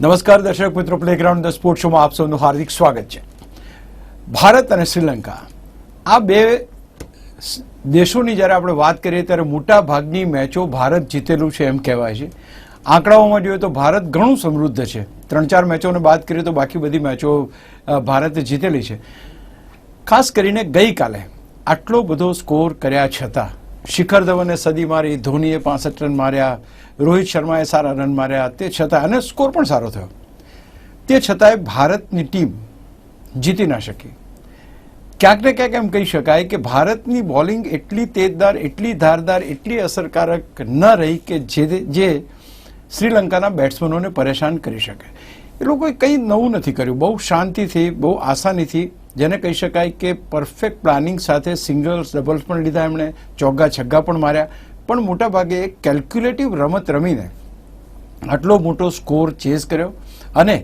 નમસ્કાર દર્શક મિત્રો, પ્લેગ્રાઉન્ડ ધ સ્પોર્ટ શોમાં આપ સૌનું હાર્દિક સ્વાગત છે. ભારત અને શ્રીલંકા આ બે દેશોની જ્યારે આપણે વાત કરીએ ત્યારે મોટા ભાગની મેચો ભારત જીતેલું છે એમ કહેવાય છે. આંકડાઓમાં જોઈએ તો ભારત ઘણું સમૃદ્ધ છે. 3-4 મેચોને બાદ કરીએ તો બાકી બધી મેચો ભારતે જીતેલી છે. ખાસ કરીને ગઈકાલે આટલો બધો સ્કોર કર્યા છતાં શિખર ધવને સદી મારી, ધોનીએ 65 રન માર્યા, રોહિત શર્માએ સારા રન માર્યા, તે છતાં અને સ્કોર પણ સારો થયો, તે છતાંય ભારતની ટીમ જીતી ના શકી. ક્યાંક ને ક્યાંક એમ કહી શકાય કે ભારતની બોલિંગ એટલી તેજદાર, એટલી ધારદાર, એટલી અસરકારક ન રહી કે જે શ્રીલંકાના બેટ્સમેનોને પરેશાન કરી શકે. એ લોકોએ કંઈ નવું નથી કર્યું. બહુ શાંતિથી, બહુ આસાનીથી, જેને કહી શકાય કે પરફેક્ટ પ્લાનિંગ સાથે સિંગલ્સ, ડબલ્સ પણ લીધા એમણે, ચોગ્ગા છગ્ગા પણ માર્યા, પણ મોટાભાગે એક કેલ્ક્યુલેટિવ રમત રમીને આટલો મોટો સ્કોર ચેઝ કર્યો અને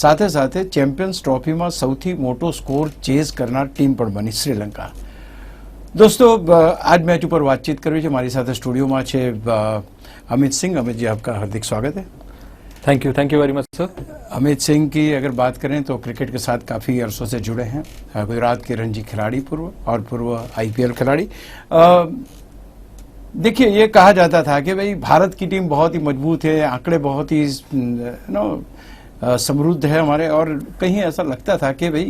સાથે સાથે ચેમ્પિયન્સ ટ્રોફીમાં સૌથી મોટો સ્કોર ચેઝ કરનાર ટીમ પણ બની શ્રીલંકા. દોસ્તો, આજ મેચ ઉપર વાતચીત કરવી છે. મારી સાથે સ્ટુડિयोમાં છે अमित सिंह. अमित जी, आपका हार्दिक स्वागत है. Thank you very much sir. Amit Singh की अगर बात करें तो क्रिकेट के साथ काफ़ी अरसों से जुड़े हैं. गुजरात के रणजी खिलाड़ी पूर्व और पूर्व IPL खिलाड़ी. देखिए, ये कहा जाता था कि भाई भारत की टीम बहुत ही मजबूत है, आंकड़े बहुत ही समृद्ध है हमारे, और कहीं ऐसा लगता था कि भाई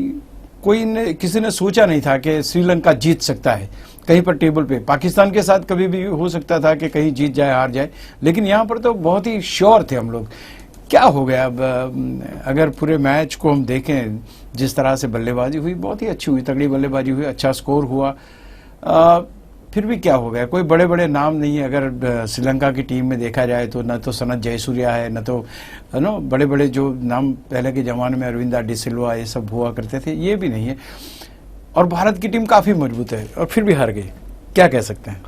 किसी ने सोचा नहीं था कि श्रीलंका जीत सकता है कहीं पर टेबल पे. पाकिस्तान के साथ कभी भी हो सकता था कि कहीं जीत जाए, हार जाए, लेकिन यहाँ पर तो बहुत ही श्योर थे हम लोग. क्या हो गया अब? अगर पूरे मैच को हम देखें, जिस तरह से बल्लेबाजी हुई, बहुत ही अच्छी हुई, तगड़ी बल्लेबाजी हुई, अच्छा स्कोर हुआ, फिर भी क्या हो गया? कोई बड़े बड़े नाम नहीं है. अगर श्रीलंका की टीम में देखा जाए तो न तो सनत जयसूर्या है, न तो बड़े बड़े जो नाम पहले के ज़माने में अरविंदा डिसिल्वा ये सब हुआ करते थे, ये भी नहीं है. और भारत की टीम काफ़ी मजबूत है और फिर भी हार गई. क्या कह सकते हैं?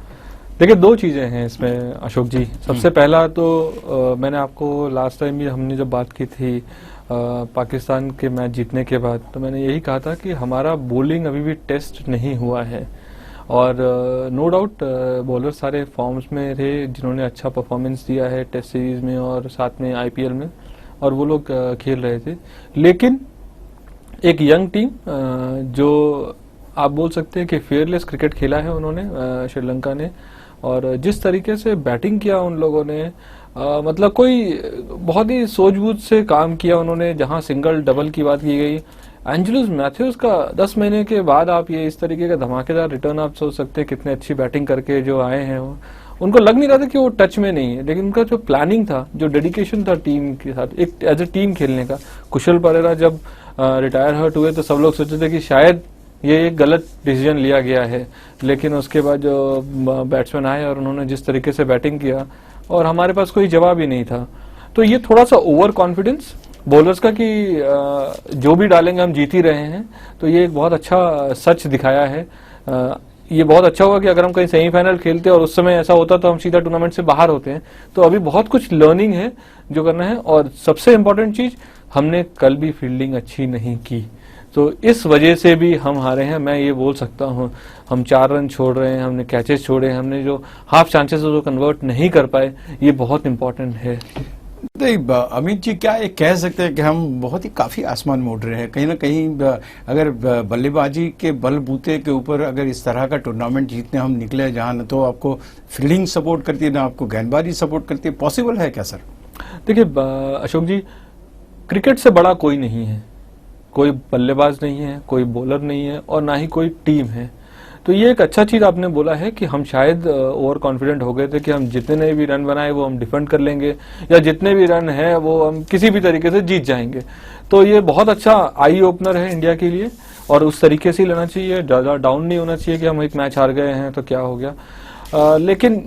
देखिए, दो चीज़ें हैं इसमें अशोक जी. सबसे पहला तो मैंने आपको लास्ट टाइम भी हमने जब बात की थी पाकिस्तान के मैच जीतने के बाद, तो मैंने यही कहा था कि हमारा बॉलिंग अभी भी टेस्ट नहीं हुआ है. और नो डाउट बॉलर सारे फॉर्म्स में रहे जिन्होंने अच्छा परफॉर्मेंस दिया है टेस्ट सीरीज में और साथ में IPL में, और वो लोग खेल रहे थे. लेकिन एक यंग टीम जो आप बोल सकते हैं कि फेयरलेस क्रिकेट खेला है उन्होंने, श्रीलंका ने, और जिस तरीके से बैटिंग किया उन लोगों ने, मतलब कोई बहुत ही सूझबूझ से काम किया उन्होंने. जहां सिंगल डबल की बात की गई, एंजेलिस मैथ्यूज का 10 महीने के बाद आप ये इस तरीके का धमाकेदार रिटर्न आप सोच सकते हैं. कितने अच्छी बैटिंग करके जो आए हैं, वो उनको लग नहीं रहा था कि वो टच में नहीं है, लेकिन उनका जो प्लानिंग था, जो डेडिकेशन था टीम के साथ, एक एज ए टीम खेलने का. कुशल परेरा जब रिटायर हर्ट हुए तो सब लोग सोचे थे कि शायद ये एक गलत डिसीजन लिया गया है, लेकिन उसके बाद जो बैट्समैन आए और उन्होंने जिस तरीके से बैटिंग किया, और हमारे पास कोई जवाब ही नहीं था. तो ये थोड़ा सा ओवर कॉन्फिडेंस बॉलर्स का कि जो भी डालेंगे हम जीत ही रहे हैं, तो ये एक बहुत अच्छा सच दिखाया है. ये बहुत अच्छा होगा कि अगर हम कहीं सेमीफाइनल खेलते और उस समय ऐसा होता तो हम सीधा टूर्नामेंट से बाहर होते हैं. तो अभी बहुत कुछ लर्निंग है जो करना है. और सबसे इम्पोर्टेंट चीज, हमने कल भी फील्डिंग अच्छी नहीं की, तो इस वजह से भी हम हारे हैं. मैं ये बोल सकता हूँ, हम 4 रन छोड़ रहे हैं, हमने कैचेस छोड़े, हमने जो हाफ चांसेस जो कन्वर्ट नहीं कर पाए, ये बहुत इंपॉर्टेंट है. नहीं अमित जी, क्या ये कह सकते हैं कि हम बहुत ही काफ़ी आसमान में उड़ रहे हैं? कहीं ना कहीं अगर बल्लेबाजी के बलबूते के ऊपर अगर इस तरह का टूर्नामेंट जीतने हम निकले, जहाँ न तो आपको फील्डिंग सपोर्ट करती है, ना आपको गेंदबाजी सपोर्ट करती है, पॉसिबल है क्या सर? देखिए अशोक जी, क्रिकेट से बड़ा कोई नहीं है. कोई बल्लेबाज नहीं है, कोई बॉलर नहीं है, और ना ही कोई टीम है. तो ये एक अच्छा चीज आपने बोला है कि हम शायद ओवर कॉन्फिडेंट हो गए थे कि हम जितने भी रन बनाए वो हम डिफेंड कर लेंगे, या जितने भी रन है वो हम किसी भी तरीके से जीत जाएंगे. तो ये बहुत अच्छा आई ओपनर है इंडिया के लिए, और उस तरीके से ही लेना चाहिए. ज़्यादा डाउन नहीं होना चाहिए कि हम एक मैच हार गए हैं तो क्या हो गया. लेकिन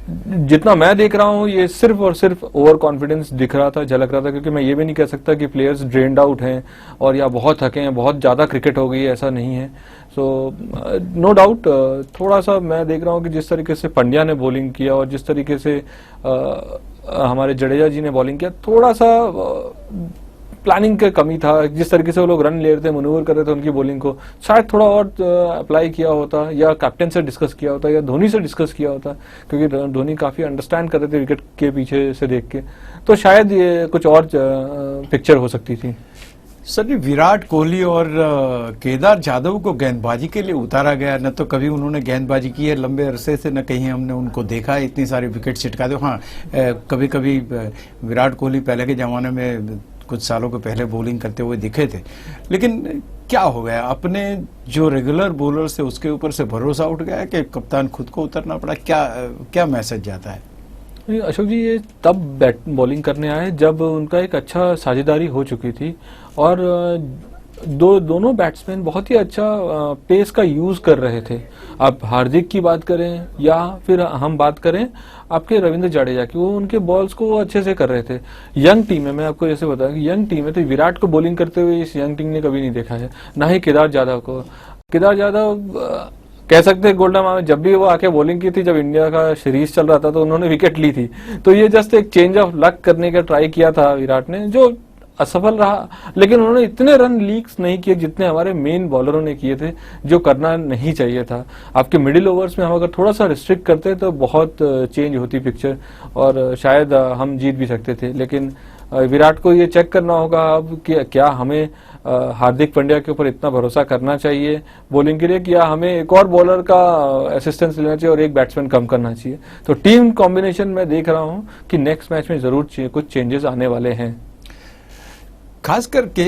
जितना मैं देख रहा हूँ, ये सिर्फ और सिर्फ ओवर कॉन्फिडेंस दिख रहा था, झलक रहा था. क्योंकि मैं ये भी नहीं कह सकता कि प्लेयर्स ड्रेन्ड आउट हैं और या बहुत थके हैं, बहुत ज़्यादा क्रिकेट हो गई है, ऐसा नहीं है. सो नो डाउट थोड़ा सा मैं देख रहा हूँ कि जिस तरीके से पंड्या ने बॉलिंग किया और जिस तरीके से हमारे जडेजा जी ने बॉलिंग किया, थोड़ा सा प्लानिंग का कमी था, जिस तरीके से वो लोग रन ले रहे थे, मनूवर कर रहे थे उनकी बॉलिंग को, शायद थोड़ा और अप्लाई किया होता, या कैप्टन से डिस्कस किया होता, या धोनी से डिस्कस किया होता, क्योंकि धोनी काफी अंडरस्टैंड कर रहे थे विकेट के पीछे से देख के, तो शायद ये कुछ और पिक्चर हो सकती थी। सर जी, विराट कोहली और केदार जाधव को गेंदबाजी के लिए उतारा गया, न तो कभी उन्होंने गेंदबाजी की है लंबे अरसे से, न कहीं हमने उनको देखा है इतनी सारी विकेट छिटका दो। हाँ, कभी कभी विराट कोहली पहले के जमाने में कुछ सालों के पहले बॉलिंग करते हुए दिखे थे, लेकिन क्या हो गया, अपने जो रेगुलर बॉलर से उसके ऊपर से भरोसा उठ गया कि कप्तान खुद को उतरना पड़ा? क्या मैसेज जाता है? अशोक जी, ये तब बॉलिंग करने आए जब उनका एक अच्छा साझेदारी हो चुकी थी, और दोनों बैट्समैन बहुत ही अच्छा पेस का यूज कर रहे थे। आप हार्दिक की बात करें या फिर हम बात करें आपके रविंद्र जाडेजा की, वो उनके बॉल्स को वो अच्छे से कर रहे थे। यंग टीम है, मैं आपको जैसे बताया कि यंग टीम है, तो विराट को बॉलिंग करते हुए इस यंग टीम ने कभी नहीं देखा है, ना ही केदार जाधव को। केदार जाधव कह सकते हैं गोल्डन में, जब भी वो आके बॉलिंग की थी, जब इंडिया का सीरीज चल रहा था तो उन्होंने विकेट ली थी, तो ये जस्ट एक चेंज ऑफ लक करने का ट्राई किया था विराट ने, जो असफल रहा। लेकिन उन्होंने इतने रन लीक्स नहीं किए जितने हमारे मेन बॉलरों ने किए थे, जो करना नहीं चाहिए था। आपके मिडिल ओवर्स में हम अगर थोड़ा सा रिस्ट्रिक्ट करते तो बहुत चेंज होती पिक्चर, और शायद हम जीत भी सकते थे। लेकिन विराट को ये चेक करना होगा अब कि क्या हमें हार्दिक पांड्या के ऊपर इतना भरोसा करना चाहिए बॉलिंग के लिए, कि या हमें एक और बॉलर का असिस्टेंस लेना चाहिए और एक बैट्समैन कम करना चाहिए। तो टीम कॉम्बिनेशन मैं देख रहा हूं कि नेक्स्ट मैच में जरूर कुछ चेंजेस आने वाले हैं। खास करके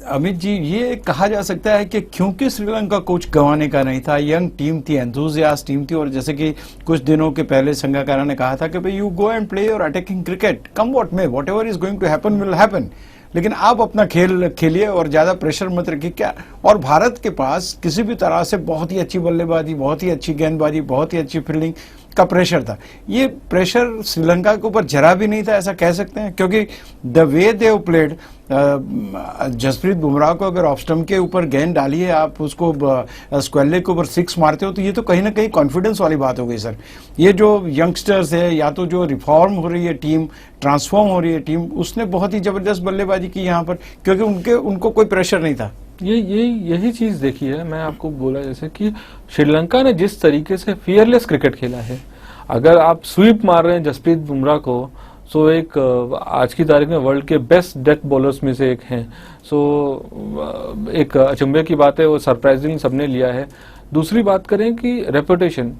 अमित जी, ये कहा जा सकता है कि क्योंकि श्रीलंका कुछ गंवाने का नहीं था, यंग टीम थी, एंथुजियास्ट टीम थी, और जैसे कि कुछ दिनों के पहले संगाकारा ने कहा था कि भाई you go and play your attacking cricket, come what may, whatever is going to happen will happen, लेकिन आप अपना खेल खेलिए और ज्यादा प्रेशर मत रखिए। क्या, और भारत के पास किसी भी तरह से बहुत ही अच्छी बल्लेबाजी, बहुत ही अच्छी गेंदबाजी, बहुत ही अच्छी फील्डिंग का प्रेशर था। ये प्रेशर श्रीलंका के ऊपर जरा भी नहीं था, ऐसा कह सकते हैं, क्योंकि the way they played, Jasprit Bumrah को अगर ऑफ स्टंप के ऊपर गेंद डाली है, आप उसको स्क्वायर लेग के ऊपर 6 मारते हो, तो ये तो कहीं ना कहीं कॉन्फिडेंस वाली बात हो गई सर। ये जो यंगस्टर्स है, या तो जो रिफॉर्म हो रही है टीम, ट्रांसफॉर्म हो रही है टीम, उसने बहुत ही जबरदस्त बल्लेबाजी की यहाँ पर, क्योंकि उनको कोई प्रेशर नहीं था। यही चीज देखी है, मैं आपको बोला जैसे कि श्रीलंका ने जिस तरीके से फियरलेस क्रिकेट खेला है, अगर आप स्वीप मार रहे हैं जसप्रीत बुमराह को, सो एक आज की तारीख में वर्ल्ड के बेस्ट डेथ बॉलर्स में से एक हैं। सो एक अचंभे की बात है, वो सरप्राइजिंग सबने लिया है। दूसरी बात करें कि रेपुटेशन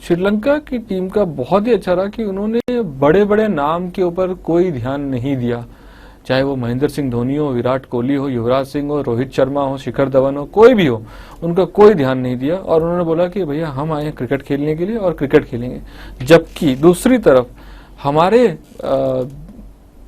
श्रीलंका की टीम का बहुत ही अच्छा रहा कि उन्होंने बड़े बड़े नाम के ऊपर कोई ध्यान नहीं दिया, चाहे वो महेंद्र सिंह धोनी हो, विराट कोहली हो, युवराज सिंह हो, रोहित शर्मा हो, शिखर धवन हो, कोई भी हो, उनका कोई ध्यान नहीं दिया, और उन्होंने बोला कि भैया हम आए हैं क्रिकेट खेलने के लिए और क्रिकेट खेलेंगे। जबकि दूसरी तरफ हमारे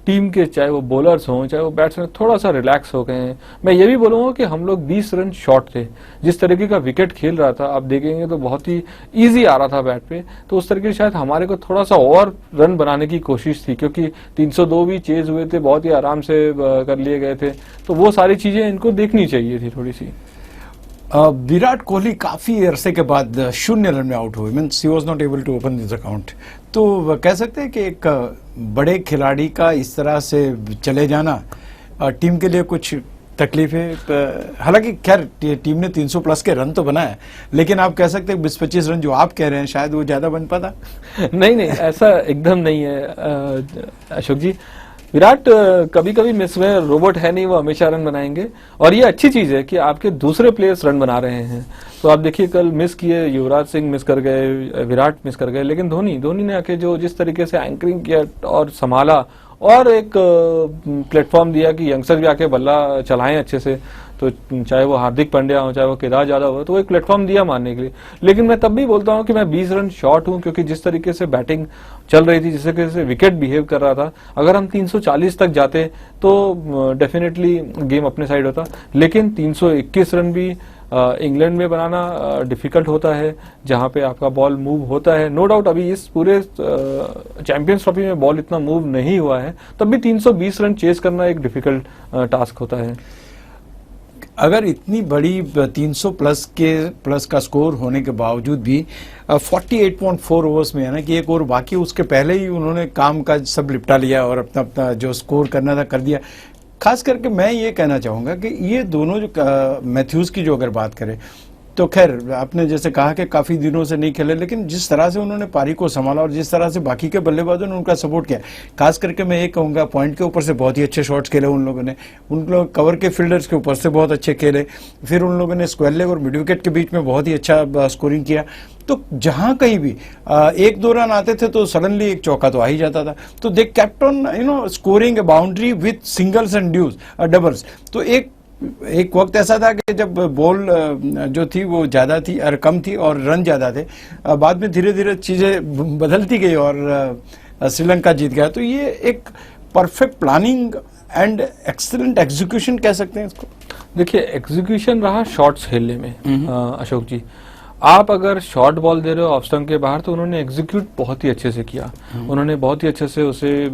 टीम के चाहे वो बॉलर्स हों चाहे वो बैट्समैन थोड़ा सा रिलैक्स हो गए हैं। मैं ये भी बोलूंगा कि हम लोग 20 रन शॉर्ट थे, जिस तरीके का विकेट खेल रहा था आप देखेंगे तो बहुत ही इजी आ रहा था बैट पे, तो उस तरीके से शायद हमारे को थोड़ा सा और रन बनाने की कोशिश थी, क्योंकि 302 भी चेज हुए थे, बहुत ही आराम से कर लिए गए थे, तो वो सारी चीजें इनको देखनी चाहिए थी थोड़ी सी। विराट कोहली काफी अरसे के बाद 0 रन में आउट हुए, means he was not able to open this account. तो कह सकते हैं कि एक बड़े खिलाड़ी का इस तरह से चले जाना टीम के लिए कुछ तकलीफ है। हालांकि खैर टीम ने 300 प्लस के रन तो बनाए, लेकिन आप कह सकते हैं 20-25 रन जो आप कह रहे हैं शायद वो ज्यादा बन पाता। नहीं, ऐसा एकदम नहीं है अशोक जी। विराट कभी कभी मिस हुए, रोबोट है नहीं, वो हमेशा रन बनाएंगे, और ये अच्छी चीज है कि आपके दूसरे प्लेयर्स रन बना रहे हैं। तो आप देखिए कल मिस किए, युवराज सिंह मिस कर गए, विराट मिस कर गए, लेकिन धोनी ने आके जो जिस तरीके से एंकरिंग किया और संभाला, और एक प्लेटफॉर्म दिया कि यंगस्टर भी आके बल्ला चलाएं अच्छे से, तो चाहे वो हार्दिक पांड्या हो चाहे वो केदार जाधव हो, तो वो एक प्लेटफॉर्म दिया मारने के लिए। लेकिन मैं तब भी बोलता हूं कि मैं 20 रन शॉर्ट हूं, क्योंकि जिस तरीके से बैटिंग चल रही थी, जिस तरीके से विकेट बिहेव कर रहा था, अगर हम 340 तक जाते तो डेफिनेटली गेम अपने साइड होता। लेकिन 321 रन भी इंग्लैंड में बनाना डिफिकल्ट होता है, जहां पे आपका बॉल मूव होता है। नो डाउट अभी इस पूरे चैंपियंस ट्रॉफी में बॉल इतना मूव नहीं हुआ है, तब भी 320 रन चेस करना एक डिफिकल्ट टास्क होता है। अगर इतनी बड़ी 300 प्लस का स्कोर होने के बावजूद भी 48.4 ओवर्स में है ना, कि एक ओवर बाकी, उसके पहले ही उन्होंने काम का सब निपटा लिया और अपना जो स्कोर करना था कर दिया। खास करके मैं ये कहना चाहूंगा कि ये दोनों जो मैथ्यूज की जो अगर बात करें तो खैर आपने जैसे कहा कि काफी दिनों से नहीं खेले, लेकिन जिस तरह से उन्होंने पारी को संभाला और जिस तरह से बाकी के बल्लेबाजों ने उनका सपोर्ट किया, खास करके मैं ये कहूंगा पॉइंट के ऊपर से बहुत ही अच्छे शॉट्स खेले उन लोगों ने, उन लोग कवर के फील्डर्स के ऊपर से बहुत अच्छे खेले, फिर उन लोगों ने स्क्वायर लेग और मिड विकेट के बीच में बहुत ही अच्छा स्कोरिंग किया। तो जहां कहीं भी एक दो रन आते थे तो सडनली एक चौका तो आ ही जाता था। तो they kept on scoring A boundary with singles and doubles. तो एक वक्त ऐसा था कि जब बॉल जो थी वो ज्यादा थी और कम थी और रन ज्यादा थे, बाद में धीरे धीरे चीजें बदलती गई और श्रीलंका जीत गया। तो ये एक perfect planning and excellent execution कह सकते हैं इसको। देखिए, एग्जीक्यूशन रहा शॉट्स खेलने में अशोक जी। आप अगर शॉर्ट बॉल दे रहे हो ऑफ स्टंप के बाहर तो उन्होंने एग्जीक्यूट बहुत ही अच्छे से किया, उन्होंने बहुत ही अच्छे से उसे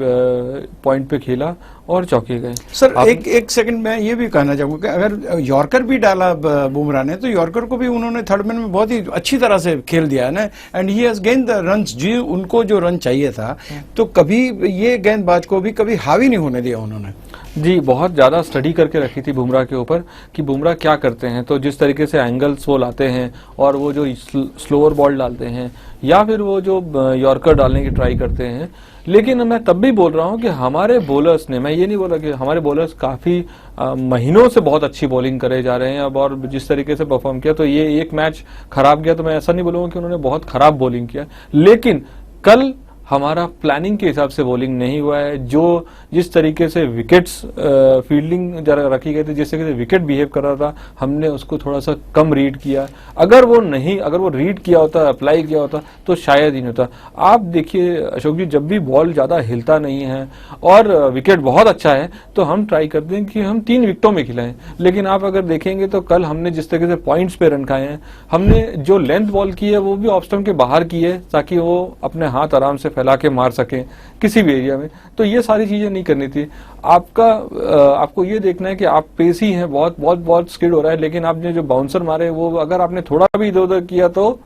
पॉइंट पे खेला और चौके गए। सर एक सेकंड मैं ये भी कहना चाहूंगा कि अगर यॉर्कर भी डाला बुमराह ने तो यॉर्कर को भी उन्होंने थर्ड मैन में बहुत ही अच्छी तरह से खेल दिया है ना, एंड ही हैज गेंद द रन्स जी उनको जो रन चाहिए था। तो कभी ये गेंदबाज को भी कभी हावी नहीं होने दिया उन्होंने जी। बहुत ज्यादा स्टडी करके रखी थी बुमराह के ऊपर कि बुमराह क्या करते हैं, तो जिस तरीके से एंगल्स वो लाते हैं और वो जो स्लोअर बॉल डालते हैं या फिर वो जो यॉर्कर डालने की ट्राई करते हैं। लेकिन मैं तब भी बोल रहा हूं कि हमारे बॉलर्स ने, मैं ये नहीं बोल रहा कि हमारे बॉलर्स काफी महीनों से बहुत अच्छी बॉलिंग करे जा रहे हैं अब, और जिस तरीके से परफॉर्म किया तो ये एक मैच खराब गया तो मैं ऐसा नहीं बोलूंगा कि उन्होंने बहुत खराब बॉलिंग किया, लेकिन कल हमारा प्लानिंग के हिसाब से बॉलिंग नहीं हुआ है। जो जिस तरीके से विकेट्स फील्डिंग जरा रखी गई थी, जिस तरीके से विकेट बिहेव कर रहा था, हमने उसको थोड़ा सा कम रीड किया। अगर वो रीड किया होता, अप्लाई किया होता तो शायद ही नहीं होता। आप देखिए अशोक जी, जब भी बॉल ज्यादा हिलता नहीं है और विकेट बहुत अच्छा है तो हम ट्राई करते हैं कि हम 3 विकेटों में खिलाएं। लेकिन आप अगर देखेंगे तो कल हमने जिस तरीके से पॉइंट्स पे रन खाए हैं, हमने जो लेंथ बॉल की है वो भी ऑफ स्टंप के बाहर की है ताकि वो अपने हाथ आराम से फैला के मार सके किसी भी एरिया में। तो ये सारी चीजें नहीं करनी थी। आपको ये देखना है कि आप पेसी हैं, बहुत स्किड हो रहा है, लेकिन आपने जो बाउंसर मारे वो अगर आपने थोड़ा भी इधर उधर किया तो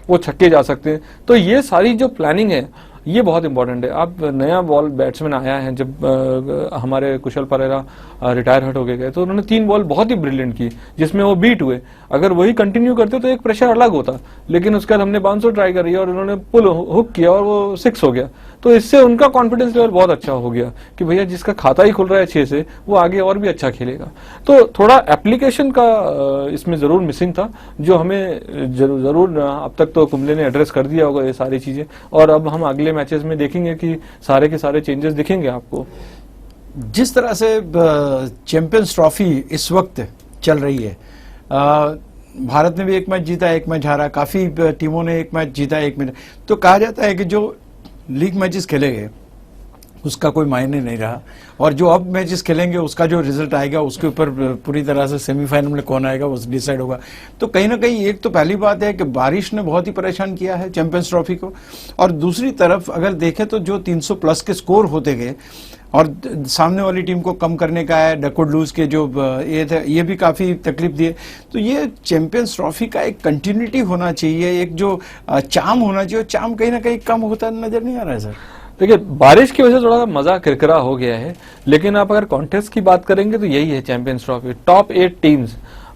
वो छक्के जा सकते हैं। तो ये सारी जो प्लानिंग है ये बहुत इंपॉर्टेंट है। आप नया बॉल बैट्समैन आया है, जब हमारे कुशल परेरा रिटायर हट हो गए तो उन्होंने 3 बॉल बहुत ही ब्रिलियंट की जिसमें वो बीट हुए। अगर वही कंटिन्यू करते तो एक प्रेशर अलग होता, लेकिन उसके बाद हमने बाउंसर ट्राई करी और उन्होंने पुल हुक किया और वो 6 हो गया। तो इससे उनका कॉन्फिडेंस लेवल बहुत अच्छा हो गया कि भैया जिसका खाता ही खुल रहा है 6 से वो आगे और भी अच्छा खेलेगा। तो थोड़ा एप्लीकेशन का इसमें जरूर मिसिंग था, जो हमें जरूर अब तक तो कुंबले ने एड्रेस कर दिया होगा ये सारी चीजें, और अब हम अगले मैचेस में देखेंगे कि सारे के सारे चेंजेस दिखेंगे आपको। जिस तरह से चैंपियंस ट्रॉफी इस वक्त चल रही है, भारत ने भी एक मैच जीता, एक मैच हारा, काफी टीमों ने एक मैच जीता, एक मैच, तो कहा जाता है कि जो लीग मैचेस खेले गए उसका कोई मायने नहीं रहा, और जो अब मैचेस खेलेंगे उसका जो रिजल्ट आएगा उसके ऊपर पूरी तरह से सेमीफाइनल में कौन आएगा वो डिसाइड होगा। तो कहीं ना कहीं एक तो पहली बात है कि बारिश ने बहुत ही परेशान किया है चैंपियंस ट्रॉफी को, और दूसरी तरफ अगर देखें तो जो 300 प्लस के स्कोर होते गए और सामने वाली टीम को कम करने का है, डकवर्ड लूज के जो ये थे ये भी काफी तकलीफ दिए। तो ये चैंपियंस ट्रॉफी का एक कंटिन्यूटी होना चाहिए, एक जो चार्म होना चाहिए, चार्म कहीं ना कहीं कम होता नजर नहीं आ रहा है सर। देखिए, बारिश की वजह से थोड़ा सा मजा किरकिरा हो गया है, लेकिन आप अगर कॉन्टेस्ट की बात करेंगे तो यही है चैंपियंस ट्रॉफी। टॉप 8 टीम्स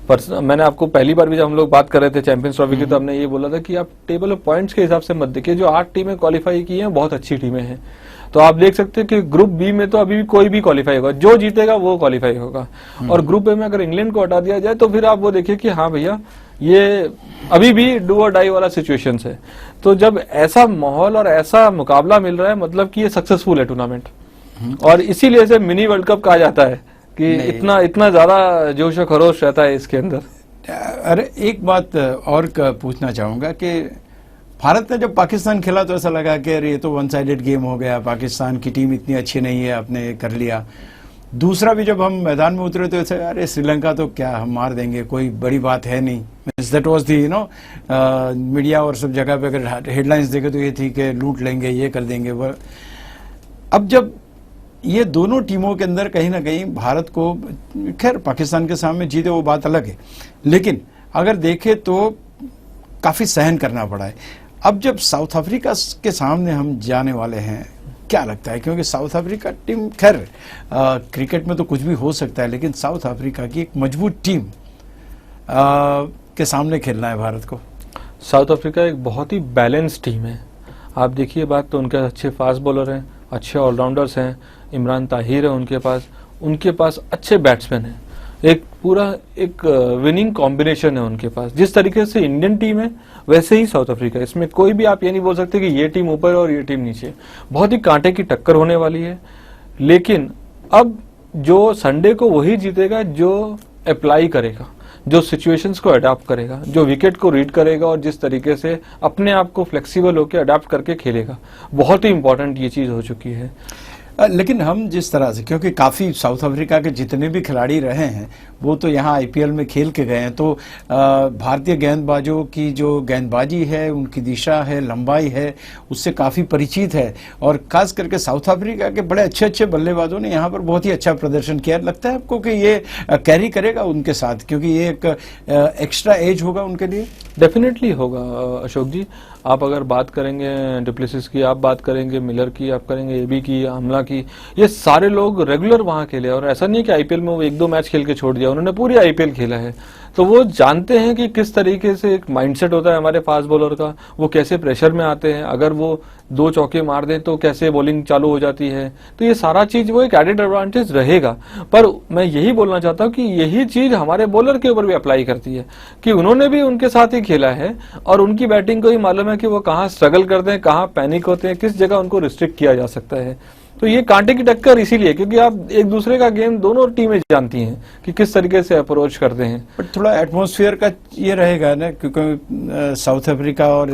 पर मैंने आपको पहली बार भी जब हम लोग बात कर रहे थे चैंपियंस ट्रॉफी की तो हमने ये बोला था कि आप टेबल ऑफ पॉइंट्स के हिसाब से मत देखिए। जो 8 टीमें क्वालिफाई की हैं बहुत अच्छी टीमें हैं, तो आप देख सकते हैं कि ग्रुप बी में तो अभी भी कोई भी क्वालिफाई होगा, जो जीतेगा वो क्वालिफाई होगा। और ग्रुप ए में अगर इंग्लैंड को हटा दिया जाए तो फिर आप वो देखिए कि हाँ भैया ये अभी भी डू और डाई वाला सिचुएशन है। तो जब ऐसा माहौल और ऐसा मुकाबला मिल रहा है मतलब कि ये सक्सेसफुल है टूर्नामेंट, और इसीलिए इसे मिनी वर्ल्ड कप कहा जाता है कि इतना ज्यादा जोश और खरोश रहता है इसके अंदर। अरे एक बात और पूछना चाहूंगा कि भारत ने जब पाकिस्तान खेला तो ऐसा लगा कि अरे ये तो वन साइडेड गेम हो गया, पाकिस्तान की टीम इतनी अच्छी नहीं है, आपने कर लिया। दूसरा भी जब हम मैदान में उतरे तो ऐसे अरे श्रीलंका तो क्या हम मार देंगे, कोई बड़ी बात है नहीं। दैट वाज दी मीडिया और सब जगह पे अगर हेडलाइंस देखे तो ये थी कि लूट लेंगे, ये कर देंगे वो। अब जब ये दोनों टीमों के अंदर कहीं ना कहीं भारत को, खैर पाकिस्तान के सामने जीते वो बात अलग है, लेकिन अगर देखे तो काफी सहन करना पड़ा है। अब जब साउथ अफ्रीका के सामने हम जाने वाले हैं क्या लगता है? क्योंकि साउथ अफ्रीका टीम, खैर क्रिकेट में तो कुछ भी हो सकता है, लेकिन साउथ अफ्रीका की एक मजबूत टीम के सामने खेलना है भारत को। साउथ अफ्रीका एक बहुत ही बैलेंस टीम है। आप देखिए बात, तो उनके अच्छे फास्ट बॉलर हैं, अच्छे ऑलराउंडर्स हैं, इमरान ताहिर है उनके पास अच्छे बैट्समैन हैं, एक पूरा एक विनिंग कॉम्बिनेशन है उनके पास। जिस तरीके से इंडियन टीम है वैसे ही साउथ अफ्रीका, इसमें कोई भी आप ये नहीं बोल सकते कि ये टीम ऊपर और ये टीम नीचे। बहुत ही कांटे की टक्कर होने वाली है, लेकिन अब जो संडे को वही जीतेगा जो अप्लाई करेगा, जो सिचुएशंस को अडाप्ट करेगा, जो विकेट को रीड करेगा और जिस तरीके से अपने आप को फ्लेक्सिबल होकर अडाप्ट करके खेलेगा। बहुत ही इंपॉर्टेंट ये चीज हो चुकी है। लेकिन हम जिस तरह से, क्योंकि काफ़ी साउथ अफ्रीका के जितने भी खिलाड़ी रहे हैं वो तो यहाँ आईपीएल में खेल के गए हैं, तो भारतीय गेंदबाजों की जो गेंदबाजी है, उनकी दिशा है, लंबाई है, उससे काफ़ी परिचित है। और खास करके साउथ अफ्रीका के बड़े अच्छे अच्छे बल्लेबाजों ने यहाँ पर बहुत ही अच्छा प्रदर्शन किया। लगता है आपको कि ये कैरी करेगा उनके साथ, क्योंकि ये एक एक्स्ट्रा एज होगा उनके लिए? डेफिनेटली होगा अशोक जी। आप अगर बात करेंगे डुप्लेसिस की, आप बात करेंगे मिलर की, आप करेंगे एबी की, आमला की, ये सारे लोग रेगुलर वहां खेले। और ऐसा नहीं कि आईपीएल में वो 1-2 मैच खेल के छोड़ दिया, उन्होंने पूरी आईपीएल खेला है। तो वो जानते हैं कि किस तरीके से एक माइंडसेट होता है हमारे फास्ट बॉलर का, वो कैसे प्रेशर में आते हैं, अगर वो 2 चौके मार दें तो कैसे बॉलिंग चालू हो जाती है। तो ये सारा चीज वो एक एडेड एडवांटेज रहेगा। पर मैं यही बोलना चाहता हूँ कि यही चीज हमारे बॉलर के ऊपर भी अप्लाई करती है, कि उन्होंने भी उनके साथ ही खेला है और उनकी बैटिंग को ही मालूम है कि वो कहाँ स्ट्रगल करते हैं, कहाँ पैनिक होते हैं, किस जगह उनको रिस्ट्रिक्ट किया जा सकता है। तो ये कांटे की टक्कर इसीलिए, क्योंकि आप एक दूसरे का गेम दोनों टीमें जानती हैं कि किस तरीके से अप्रोच करते हैं। बट थोड़ा एटमॉस्फेयर का ये रहेगा ना, क्योंकि साउथ अफ्रीका और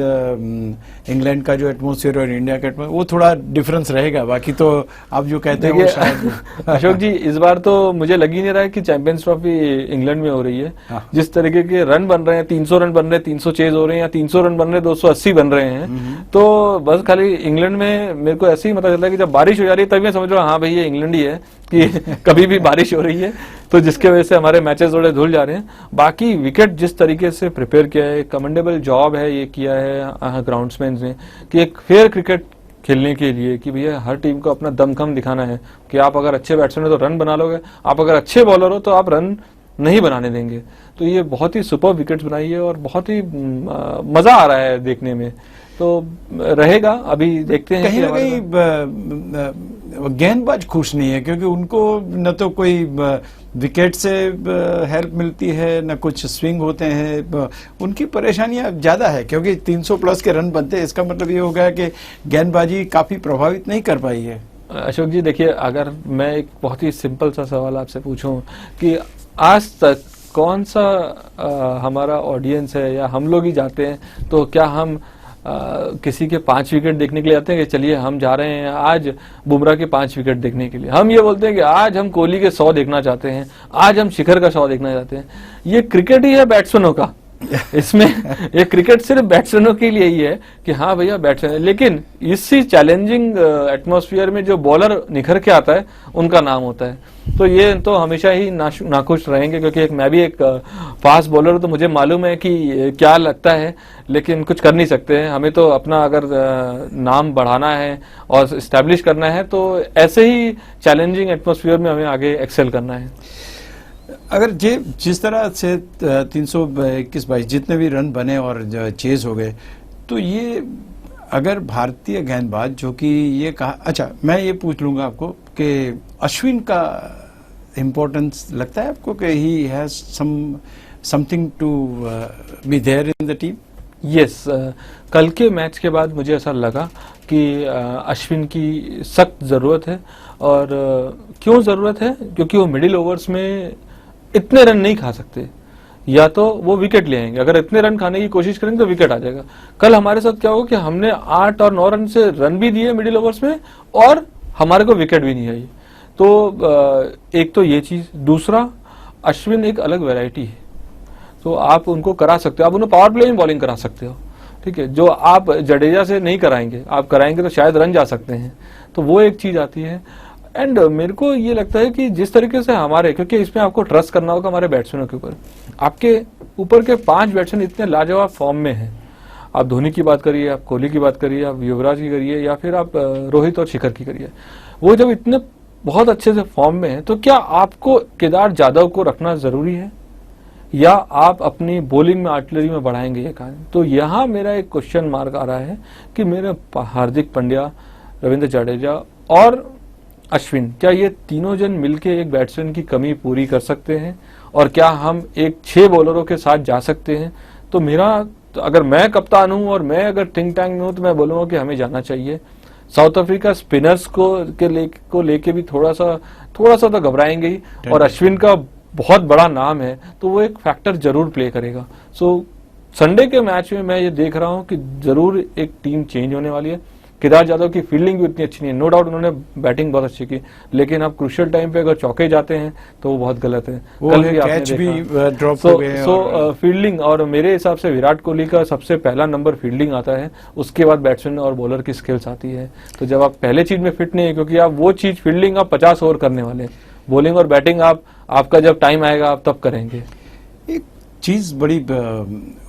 इंग्लैंड का जो एटमॉस्फेयर और इंडिया का एटमॉस्फेयर, वो थोड़ा डिफरेंस रहेगा। बाकी तो आप जो कहते हैं वो शायद अशोक जी, इस बार तो मुझे लग ही नहीं रहा है कि चैंपियंस ट्रॉफी इंग्लैंड में हो रही है। जिस तरीके के रन बन रहे हैं, 300 रन बन रहे हैं, 300 चेज हो रहे हैं, या 300 रन बन रहे हैं, 280 बन रहे हैं, तो बस खाली इंग्लैंड में मेरे को ऐसे ही पता चलता है कि जब बारिश हो जा रही है तभी मैं समझ रहा हूँ हाँ भाई ये इंग्लैंड ही है, कि कभी भी बारिश हो रही है, तो जिसके वजह से हमारे मैचेस थोड़े धुल जा रहे हैं। बाकी विकेट जिस तरीके से प्रिपेयर किया है, कमेंडेबल जॉब है ये किया है ग्राउंड्समैन ने, कि एक फेयर क्रिकेट खेलने के लिए, कि भैया हर टीम को अपना दमखम दिखाना है कि आप अगर अच्छे बैट्समैन हो तो रन बना लोगे, आप अगर अच्छे बॉलर हो तो आप रन नहीं बनाने देंगे। तो ये बहुत ही सुपर विकेट्स बनाई है और बहुत ही मजा आ रहा है देखने में। तो रहेगा, अभी देखते हैं। कहीं ना कहीं गेंदबाज खुश नहीं है, क्योंकि उनको न तो कोई विकेट से हेल्प मिलती है, न कुछ स्विंग होते हैं, उनकी परेशानियां ज्यादा है, क्योंकि 300 प्लस के रन बनते हैं। इसका मतलब ये हो गया कि गेंदबाजी काफी प्रभावित नहीं कर पाई है। अशोक जी देखिए, अगर मैं एक बहुत ही सिंपल सा सवाल आपसे पूछूं कि आज तक कौन सा हमारा ऑडियंस है या हम लोग ही जाते हैं तो क्या हम किसी के 5 विकेट देखने के लिए आते हैं कि चलिए हम जा रहे हैं आज बुमराह के 5 विकेट देखने के लिए? हम ये बोलते हैं कि आज हम कोहली के 100 देखना चाहते हैं, आज हम शिखर का 100 देखना चाहते हैं। ये क्रिकेट ही है बैट्समैनों का। इसमें ये क्रिकेट सिर्फ बैट्समैनों के लिए ही है कि हाँ भैया बैट्समैन, लेकिन इसी चैलेंजिंग एटमॉस्फेयर में जो बॉलर निखर के आता है उनका नाम होता है। तो ये तो हमेशा ही नाखुश रहेंगे, क्योंकि मैं भी एक फास्ट बॉलर हूं, तो मुझे मालूम है कि क्या लगता है, लेकिन कुछ कर नहीं सकते हैं। हमें तो अपना अगर नाम बढ़ाना है और इस्टेब्लिश करना है तो ऐसे ही चैलेंजिंग एटमॉस्फेयर में हमें आगे एक्सेल करना है। अगर जिस तरह से 321-22 जितने भी रन बने और चेज हो गए, तो ये अगर भारतीय गेंदबाज जो कि ये कहा, अच्छा मैं ये पूछ लूंगा आपको कि अश्विन का इम्पोर्टेंस लगता है आपको कि he has something to be there in the team? Yes, कल के मैच के बाद मुझे ऐसा लगा कि अश्विन की सख्त जरूरत है। और क्यों जरूरत है? क्योंकि वो मिडिल ओवर्स में इतने रन नहीं खा सकते, या तो वो विकेट ले आएंगे। अगर इतने रन खाने की कोशिश करेंगे तो विकेट आ जाएगा। कल हमारे साथ क्या हुआ कि हमने 8 और 9 रन से रन भी दिए मिडिल ओवर्स में और हमारे को विकेट भी नहीं आई। तो एक तो ये चीज, दूसरा अश्विन एक अलग वैरायटी है, तो आप उनको करा सकते हो, आप उन्हें पावर प्ले में बॉलिंग करा सकते हो, ठीक है, जो आप जडेजा से नहीं कराएंगे, आप कराएंगे तो शायद रन जा सकते हैं। तो वो एक चीज आती है। एंड मेरे को ये लगता है कि जिस तरीके से हमारे, क्योंकि इसमें आपको ट्रस्ट करना होगा हमारे बैट्समैनों के ऊपर, आपके ऊपर के 5 बैट्समैन इतने लाजवाब फॉर्म में हैं, आप धोनी की बात करिए, आप कोहली की बात करिए, आप युवराज की करिए, या फिर आप रोहित और शिखर की करिए, वो जब इतने बहुत अच्छे से फॉर्म में है, तो क्या आपको केदार जाधव को रखना जरूरी है या आप अपनी बॉलिंग में आर्टिलरी में बढ़ाएंगे ये काम? तो यहाँ मेरा एक क्वेश्चन मार्क आ रहा है कि मेरे हार्दिक पांड्या, रविंद्र जडेजा और अश्विन, क्या ये तीनों जन मिलके एक बैट्समैन की कमी पूरी कर सकते हैं? और क्या हम एक 6 बॉलरों के साथ जा सकते हैं? तो अगर मैं कप्तान हूं और मैं अगर थिंक टैंक में हूं, तो मैं बोलूंगा कि हमें जाना चाहिए। साउथ अफ्रीका स्पिनर्स को लेके भी थोड़ा सा तो घबराएंगे ही, और अश्विन का बहुत बड़ा नाम है, तो वो एक फैक्टर जरूर प्ले करेगा। संडे के मैच में मैं ये देख रहा हूं कि जरूर एक टीम चेंज होने वाली है। केदार जाधव की फील्डिंग भी उतनी अच्छी नहीं है, नो डाउट उन्होंने बैटिंग बहुत अच्छी की, लेकिन अब क्रूशियल टाइम पे अगर चौके जाते हैं तो वो बहुत गलत है। कल भी कैच भी ड्रॉप हो गए। फील्डिंग, और मेरे हिसाब से विराट कोहली का सबसे पहला नंबर फील्डिंग आता है, उसके बाद बैट्समैन और बॉलर की स्किल्स आती है। तो जब आप पहले चीज में फिट नहीं है, क्योंकि आप वो चीज फील्डिंग आप 50 ओवर करने वाले हैं, बॉलिंग और बैटिंग आपका जब टाइम आएगा आप तब करेंगे। एक चीज बड़ी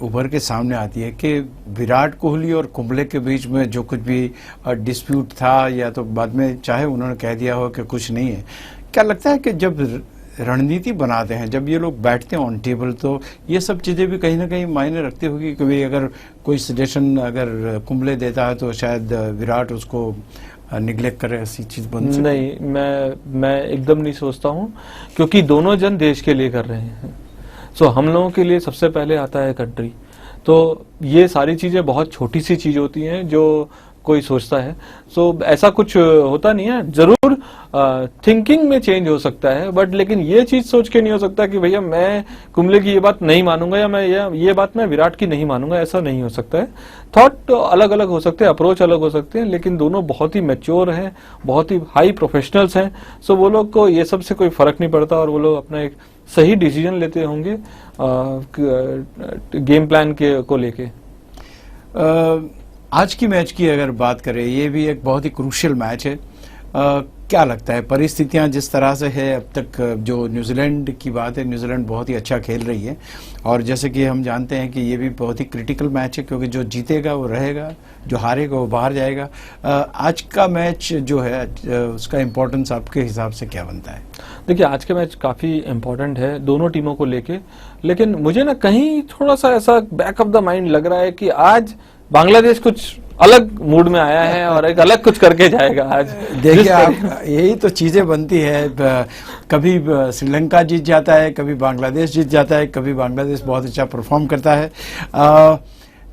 उभर के सामने आती है कि विराट कोहली और कुंबले के बीच में जो कुछ भी डिस्प्यूट था, या तो बाद में चाहे उन्होंने कह दिया हो कि कुछ नहीं है, क्या लगता है कि जब रणनीति बनाते हैं, जब ये लोग बैठते हैं ऑन टेबल, तो ये सब चीजें भी कहीं ना कहीं मायने रखती होगी कि भाई अगर कोई सजेशन अगर कुंबले देता है तो शायद विराट उसको निगलेक्ट करे, ऐसी चीज बन सकती? नहीं, मैं एकदम नहीं सोचता हूँ, क्योंकि दोनों जन देश के लिए कर रहे हैं। हम लोगों के लिए सबसे पहले आता है कंट्री। तो ये सारी चीजें बहुत छोटी सी चीज होती हैं जो कोई सोचता है। ऐसा कुछ होता नहीं है। जरूर थिंकिंग में चेंज हो सकता है, बट लेकिन ये चीज सोच के नहीं हो सकता कि भैया मैं कुंबले की ये बात नहीं मानूंगा, या मैं ये बात मैं विराट की नहीं मानूंगा। ऐसा नहीं हो सकता है। थॉट अलग अलग हो सकते हैं, अप्रोच अलग हो सकते हैं, लेकिन दोनों बहुत ही मैच्योर हैं, बहुत ही हाई प्रोफेशनल्स हैं। वो लोग को ये सब से कोई फर्क नहीं पड़ता, और वो लोग अपना एक सही डिसीजन लेते होंगे गेम प्लान को लेके। आज की मैच की अगर बात करें, ये भी एक बहुत ही क्रूशियल मैच है। क्या लगता है परिस्थितियां जिस तरह से है अब तक, जो न्यूजीलैंड की बात है, न्यूजीलैंड बहुत ही अच्छा खेल रही है, और जैसे कि हम जानते हैं कि ये भी बहुत ही क्रिटिकल मैच है, क्योंकि जो जीतेगा वो रहेगा, जो हारेगा वो बाहर जाएगा। आज का मैच जो है उसका इम्पोर्टेंस आपके हिसाब से क्या बनता है? देखिए, आज का मैच काफी इम्पोर्टेंट है दोनों टीमों को लेके, लेकिन मुझे ना कहीं थोड़ा सा ऐसा बैक ऑफ द माइंड लग रहा है कि आज बांग्लादेश कुछ अलग मूड में आया है और एक अलग कुछ करके जाएगा आज। देखिए, आप यही तो चीजें बनती है, कभी श्रीलंका जीत जाता है, कभी बांग्लादेश जीत जाता है, कभी बांग्लादेश बहुत अच्छा परफॉर्म करता है।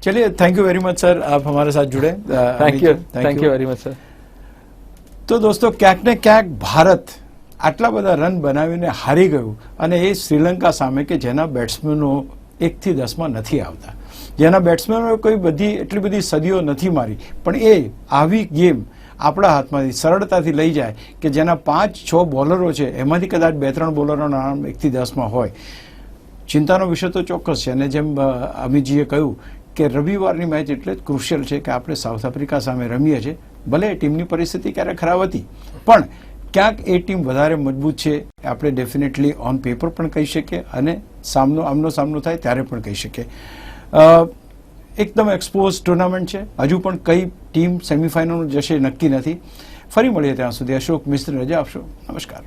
चलिए, thank you very much sir, आप हमारे साथ जुड़े। Thank you very much sir. तो दोस्तों, ક્યાંક ને ક્યાંક ભારત આટલા બધા રન બનાવીને હારી ગયું, અને એ શ્રીલંકા સામે કે જેના બેટ્સમેનો 1 થી 10 માં નથી આવતા, જેના બેટ્સમેનો કોઈ એટલી બધી સદીઓ નથી મારી, પણ એ આવી ગેમ આપણા હાથમાંથી સરળતાથી લઈ જાય કે જેના 5-6 બોલરો છે, એમાંથી કદાચ 2-3 બોલરોના નામ 1 થી 10 માં હોય। ચિંતાનો વિષય તો ચોક્કસ છે, અને જેમ અમિતજીએ કહ્યું કે રવિવારની મેચ એટલે જ ક્રુશિયલ છે કે આપણે સાઉથ આફ્રિકા સામે રમીએ છીએ। ભલે ટીમની પરિસ્થિતિ ક્યારેક ખરાબ હતી, પણ ક્યાંક એ ટીમ વધારે મજબૂત છે, આપણે ડેફિનેટલી ઓન પેપર પણ કહી શકીએ, અને આમનો સામનો થાય ત્યારે પણ કહી શકીએ। એકદમ એક્સપોઝ ટુર્નામેન્ટ છે, હજુ પણ કઈ ટીમ સેમિફાઇનલ જશે નક્કી નથી। ફરી મળીએ, ત્યાં સુધી અશોક મિસ્ત્રી રજા આપશો। નમસ્કાર।